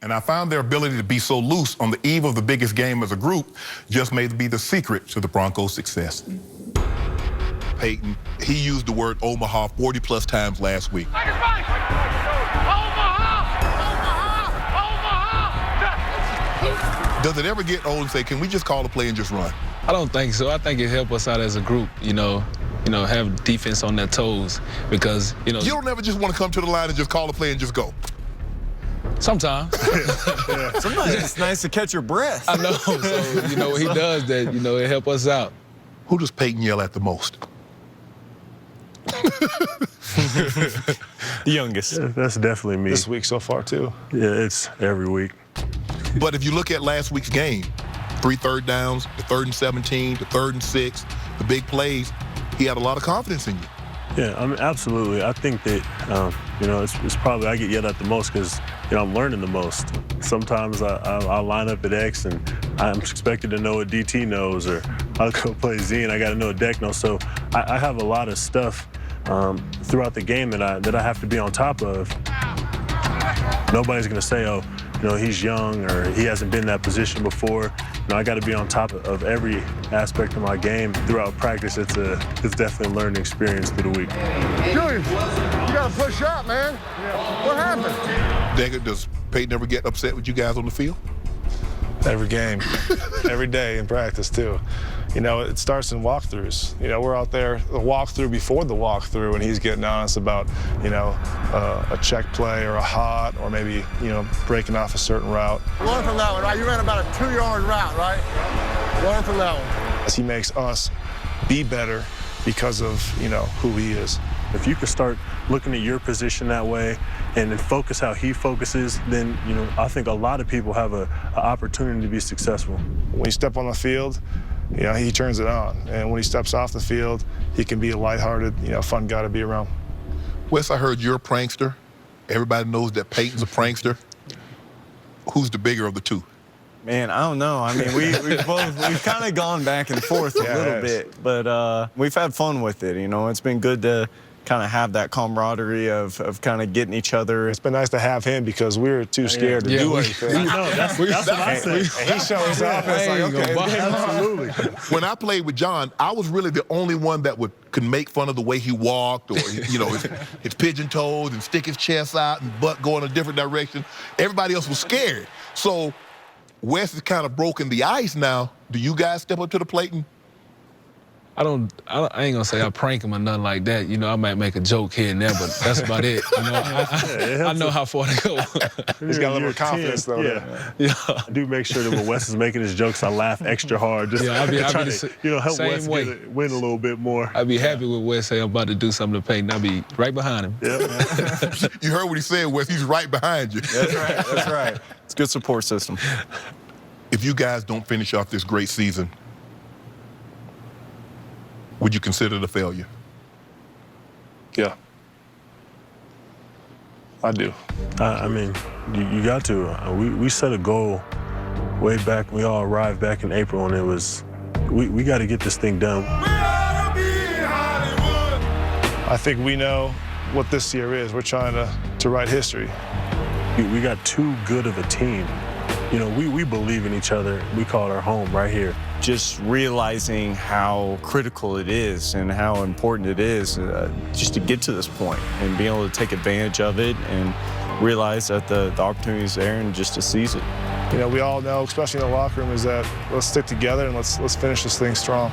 And I found their ability to be so loose on the eve of the biggest game as a group just may be the secret to the Broncos' success. Peyton, he used the word Omaha 40-plus times last week. Does it ever get old and say, can we just call a play and just run? I don't think so. I think it helped us out as a group, have defense on their toes because, You don't ever just want to come to the line and just call a play and just go. Sometimes. Yeah. Sometimes it's nice to catch your breath. I know. So, when he does that, it helps us out. Who does Peyton yell at the most? The youngest. Yeah, that's definitely me. This week so far, too. Yeah, it's every week. But if you look at last week's game, 3 third downs, the 3rd and 17, the 3rd and 6, the big plays, he had a lot of confidence in you. Yeah, I mean, absolutely. I think that, it's probably I get yelled at the most because, I'm learning the most. Sometimes I'll line up at X and I'm expected to know what DT knows, or I'll go play Z and I got to know what Deck knows. So I have a lot of stuff throughout the game that I have to be on top of. Nobody's going to say, oh, he's young or he hasn't been in that position before. I got to be on top of every aspect of my game throughout practice. It's definitely a learning experience through the week. Julius, you got to push up, man. What happened? Deckard, does Peyton ever get upset with you guys on the field? Every game, every day in practice, too. It starts in walkthroughs. We're out there, the walkthrough before the walkthrough, and he's getting on us about, a check play or a hot, or maybe, breaking off a certain route. Learn from that one, right? You ran about a 2-yard route, right? Learn from that one. He makes us be better because of, who he is. If you could start looking at your position that way and then focus how he focuses, then, I think a lot of people have an opportunity to be successful. When you step on the field, he turns it on. And when he steps off the field, he can be a lighthearted, fun guy to be around. Wes, I heard you're a prankster. Everybody knows that Peyton's a prankster. Who's the bigger of the two? Man, I don't know. I mean, we've kind of gone back and forth a little bit, but we've had fun with it. It's been good to kind of have that camaraderie of kind of getting each other. It's been nice to have him because we were too scared to do anything. That's what I said. And he shows up. It's like, okay, Absolutely. When I played with John, I was really the only one that could make fun of the way he walked, or his pigeon toes and stick his chest out and butt go in a different direction. Everybody else was scared. So Wes has kind of broken the ice now. Do you guys step up to the plate and? I ain't gonna say I prank him or nothing like that. I might make a joke here and there, but that's about it. I know how far to go. He's got a little confidence, though. Yeah. I do make sure that when Wes is making his jokes, I laugh extra hard. Just I'll be to help Wes win a little bit more. I'd be happy with Wes say I'm about to do something to Peyton. I'll be right behind him. Yeah. You heard what he said, Wes. He's right behind you. That's right. That's right. It's a good support system. If you guys don't finish off this great season, would you consider it a failure? Yeah. I do. I mean, you got to. We set a goal way back. We all arrived back in April, and it was, we got to get this thing done. I think we know what this year is. We're trying to write history. We got too good of a team. We believe in each other. We call it our home right here. Just realizing how critical it is and how important it is just to get to this point and being able to take advantage of it and realize that the opportunity is there and just to seize it. We all know, especially in the locker room, is that let's stick together and let's finish this thing strong.